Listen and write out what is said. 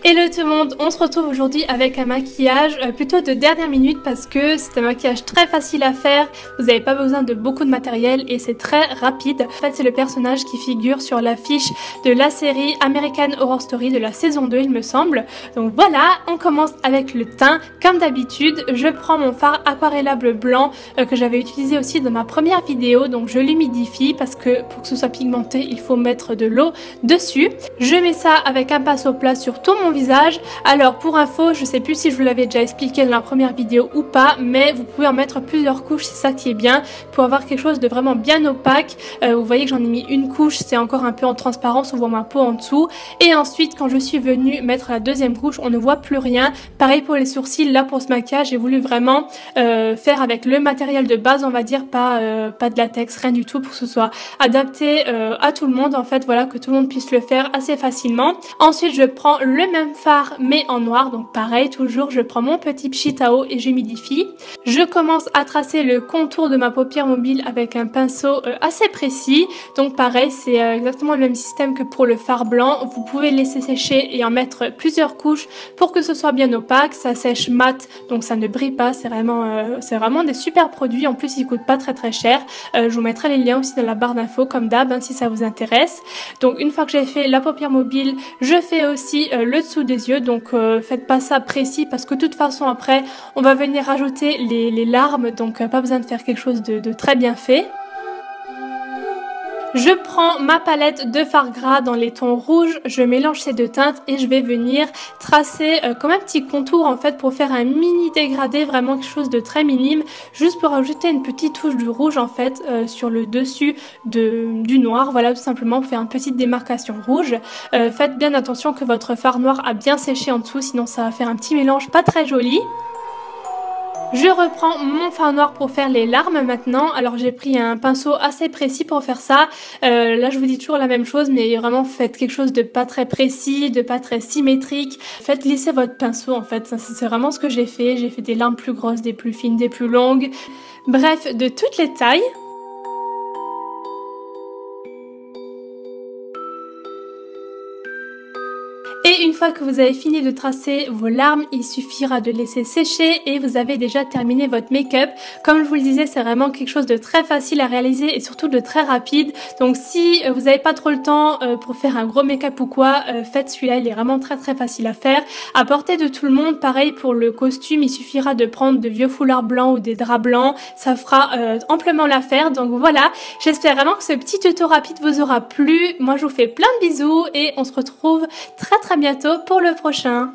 Hello tout le monde, on se retrouve aujourd'hui avec un maquillage plutôt de dernière minute parce que c'est un maquillage très facile à faire, vous n'avez pas besoin de beaucoup de matériel et c'est très rapide. En fait c'est le personnage qui figure sur l'affiche de la série American Horror Story de la saison 2 il me semble. Donc voilà, on commence avec le teint. Comme d'habitude, je prends mon fard aquarellable blanc que j'avais utilisé aussi dans ma première vidéo, donc je l'humidifie parce que pour que ce soit pigmenté il faut mettre de l'eau dessus. Je mets ça avec un pinceau plat sur tout mon visage. Alors pour info, je sais plus si je vous l'avais déjà expliqué dans la première vidéo ou pas, mais vous pouvez en mettre plusieurs couches, c'est ça qui est bien pour avoir quelque chose de vraiment bien opaque. Vous voyez que j'en ai mis une couche, c'est encore un peu en transparence, on voit ma peau en dessous. Et ensuite quand je suis venue mettre la deuxième couche, on ne voit plus rien. Pareil pour les sourcils, là pour ce maquillage j'ai voulu vraiment faire avec le matériel de base, on va dire, pas de latex, rien du tout, pour que ce soit adapté à tout le monde en fait, voilà, que tout le monde puisse le faire assez facilement. Ensuite je prends le même fard mais en noir, donc pareil toujours je prends mon petit Pchitao et j'humidifie. Je commence à tracer le contour de ma paupière mobile avec un pinceau assez précis, donc pareil c'est exactement le même système que pour le fard blanc. Vous pouvez laisser sécher et en mettre plusieurs couches pour que ce soit bien opaque, ça sèche mat donc ça ne brille pas, c'est vraiment des super produits, en plus ils coûtent pas très cher. Je vous mettrai les liens aussi dans la barre d'infos comme d'hab hein, si ça vous intéresse. Donc une fois que j'ai fait la paupière mobile, je fais aussi le dessous des yeux, donc faites pas ça précis parce que de toute façon après on va venir rajouter les larmes, donc pas besoin de faire quelque chose de très bien fait. Je prends ma palette de fard gras dans les tons rouges, je mélange ces deux teintes et je vais venir tracer comme un petit contour en fait pour faire un mini dégradé, vraiment quelque chose de très minime, juste pour ajouter une petite touche de rouge en fait sur le dessus du noir, voilà, tout simplement pour faire une petite démarcation rouge. Faites bien attention que votre fard noir a bien séché en dessous, sinon ça va faire un petit mélange pas très joli. Je reprends mon fard noir pour faire les larmes maintenant. Alors j'ai pris un pinceau assez précis pour faire ça. Là je vous dis toujours la même chose, mais vraiment faites quelque chose de pas très précis, de pas très symétrique. Faites glisser votre pinceau en fait, c'est vraiment ce que j'ai fait. J'ai fait des larmes plus grosses, des plus fines, des plus longues. Bref, de toutes les tailles. Et une fois que vous avez fini de tracer vos larmes, il suffira de laisser sécher et vous avez déjà terminé votre make-up. Comme je vous le disais, c'est vraiment quelque chose de très facile à réaliser et surtout de très rapide. Donc si vous n'avez pas trop le temps pour faire un gros make-up ou quoi, faites celui-là, il est vraiment très facile à faire. À portée de tout le monde, pareil pour le costume, il suffira de prendre de vieux foulards blancs ou des draps blancs, ça fera amplement l'affaire. Donc voilà, j'espère vraiment que ce petit tuto rapide vous aura plu. Moi je vous fais plein de bisous et on se retrouve très bientôt pour le prochain.